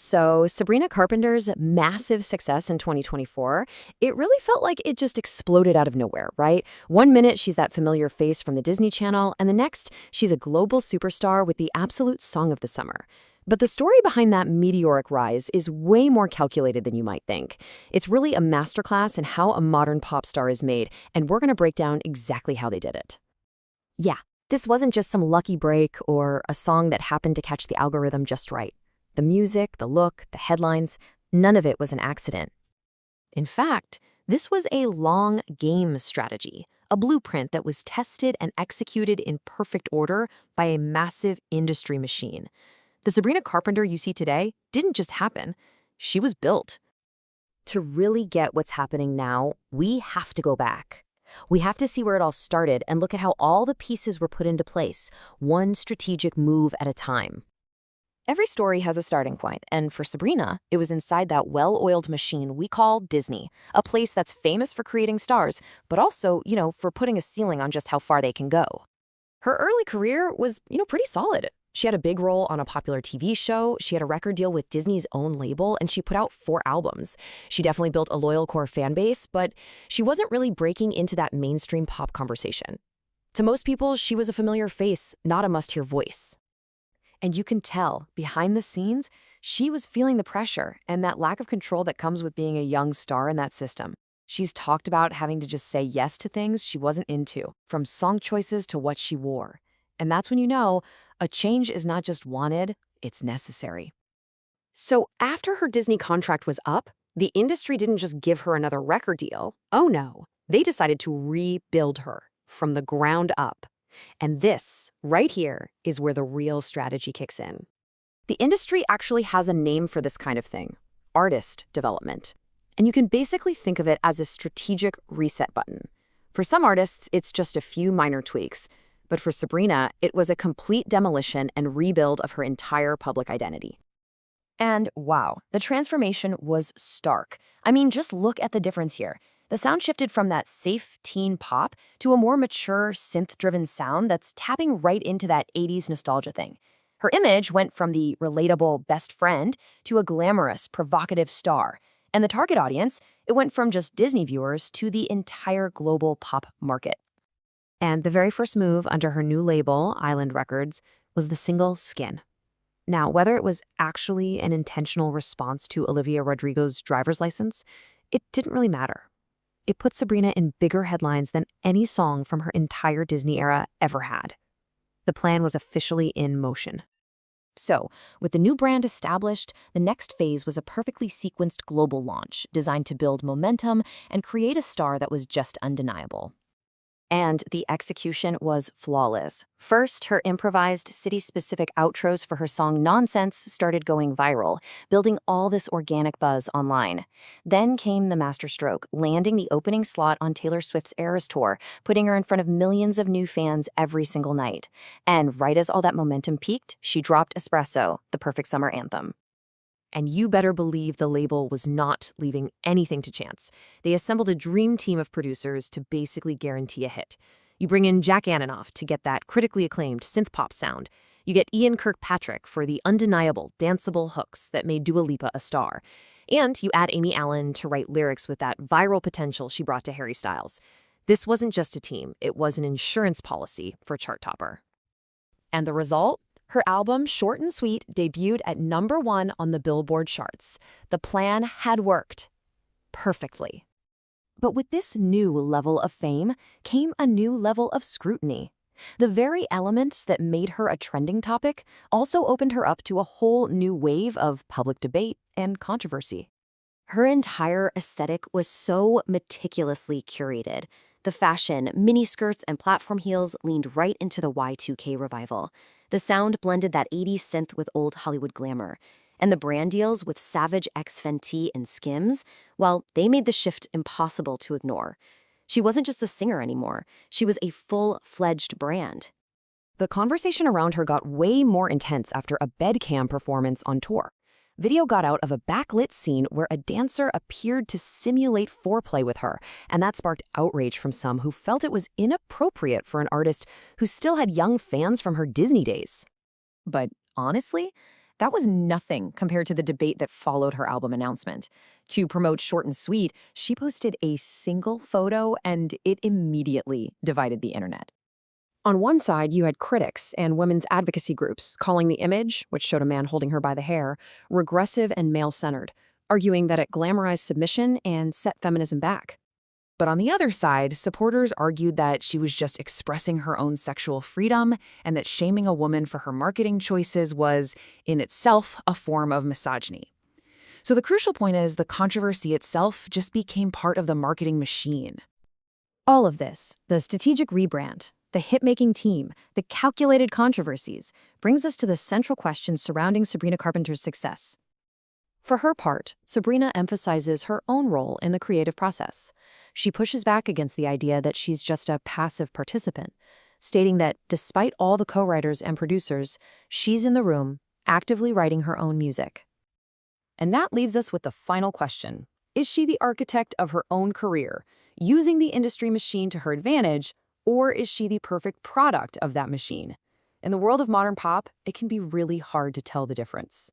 So, Sabrina Carpenter's massive success in 2024, it really felt like it just exploded out of nowhere, right? One minute she's that familiar face from the Disney Channel, and the next she's a global superstar with the absolute song of the summer. But the story behind that meteoric rise is way more calculated than you might think. It's really a masterclass in how a modern pop star is made, and we're going to break down exactly how they did it. Yeah, this wasn't just some lucky break or a song that happened to catch the algorithm just right. The music, the look, the headlines, none of it was an accident. In fact, this was a long game strategy, a blueprint that was tested and executed in perfect order by a massive industry machine. The Sabrina Carpenter you see today didn't just happen. She was built. To really get what's happening now, we have to go back. We have to see where it all started and look at how all the pieces were put into place, one strategic move at a time. Every story has a starting point, and for Sabrina, it was inside that well-oiled machine we call Disney, a place that's famous for creating stars, but also, for putting a ceiling on just how far they can go. Her early career was, pretty solid. She had a big role on a popular TV show, she had a record deal with Disney's own label, and she put out 4 albums. She definitely built a loyal core fan base, but she wasn't really breaking into that mainstream pop conversation. To most people, she was a familiar face, not a must-hear voice. And you can tell, behind the scenes, she was feeling the pressure and that lack of control that comes with being a young star in that system. She's talked about having to just say yes to things she wasn't into, from song choices to what she wore. And that's when you know a change is not just wanted, it's necessary. So after her Disney contract was up, the industry didn't just give her another record deal. Oh no, they decided to rebuild her from the ground up. And this, right here, is where the real strategy kicks in. The industry actually has a name for this kind of thing, artist development. And you can basically think of it as a strategic reset button. For some artists, it's just a few minor tweaks. But for Sabrina, it was a complete demolition and rebuild of her entire public identity. And wow, the transformation was stark. I mean, just look at the difference here. The sound shifted from that safe teen pop to a more mature, synth-driven sound that's tapping right into that 80s nostalgia thing. Her image went from the relatable best friend to a glamorous, provocative star. And the target audience, it went from just Disney viewers to the entire global pop market. And the very first move under her new label, Island Records, was the single Skin. Now, whether it was actually an intentional response to Olivia Rodrigo's driver's license, it didn't really matter. It put Sabrina in bigger headlines than any song from her entire Disney era ever had. The plan was officially in motion. So, with the new brand established, the next phase was a perfectly sequenced global launch designed to build momentum and create a star that was just undeniable. And the execution was flawless. First, her improvised city-specific outros for her song Nonsense started going viral, building all this organic buzz online. Then came the masterstroke, landing the opening slot on Taylor Swift's Eras Tour, putting her in front of millions of new fans every single night. And right as all that momentum peaked, she dropped Espresso, the perfect summer anthem. And you better believe the label was not leaving anything to chance. They assembled a dream team of producers to basically guarantee a hit. You bring in Jack Antonoff to get that critically acclaimed synth-pop sound. You get Ian Kirkpatrick for the undeniable, danceable hooks that made Dua Lipa a star. And you add Amy Allen to write lyrics with that viral potential she brought to Harry Styles. This wasn't just a team, it was an insurance policy for chart topper. And the result? Her album, Short and Sweet, debuted at #1 on the Billboard charts. The plan had worked perfectly. But with this new level of fame came a new level of scrutiny. The very elements that made her a trending topic also opened her up to a whole new wave of public debate and controversy. Her entire aesthetic was so meticulously curated. The fashion, miniskirts, and platform heels leaned right into the Y2K revival. The sound blended that 80s synth with old Hollywood glamour. And the brand deals with Savage X Fenty and Skims, well, they made the shift impossible to ignore. She wasn't just a singer anymore. She was a full-fledged brand. The conversation around her got way more intense after a bedcam performance on tour. Video got out of a backlit scene where a dancer appeared to simulate foreplay with her, and that sparked outrage from some who felt it was inappropriate for an artist who still had young fans from her Disney days. But honestly, That was nothing compared to the debate that followed her album announcement. To promote Short and Sweet, she posted a single photo and it immediately divided the internet. On one side, you had critics and women's advocacy groups calling the image, which showed a man holding her by the hair, regressive and male-centered, arguing that it glamorized submission and set feminism back. But on the other side, supporters argued that she was just expressing her own sexual freedom and that shaming a woman for her marketing choices was, in itself, a form of misogyny. So the crucial point is the controversy itself just became part of the marketing machine. All of this, the strategic rebrand, the hit-making team, the calculated controversies, brings us to the central questions surrounding Sabrina Carpenter's success. For her part, Sabrina emphasizes her own role in the creative process. She pushes back against the idea that she's just a passive participant, stating that despite all the co-writers and producers, she's in the room, actively writing her own music. And that leaves us with the final question. Is she the architect of her own career, using the industry machine to her advantage, or is she the perfect product of that machine? In the world of modern pop, it can be really hard to tell the difference.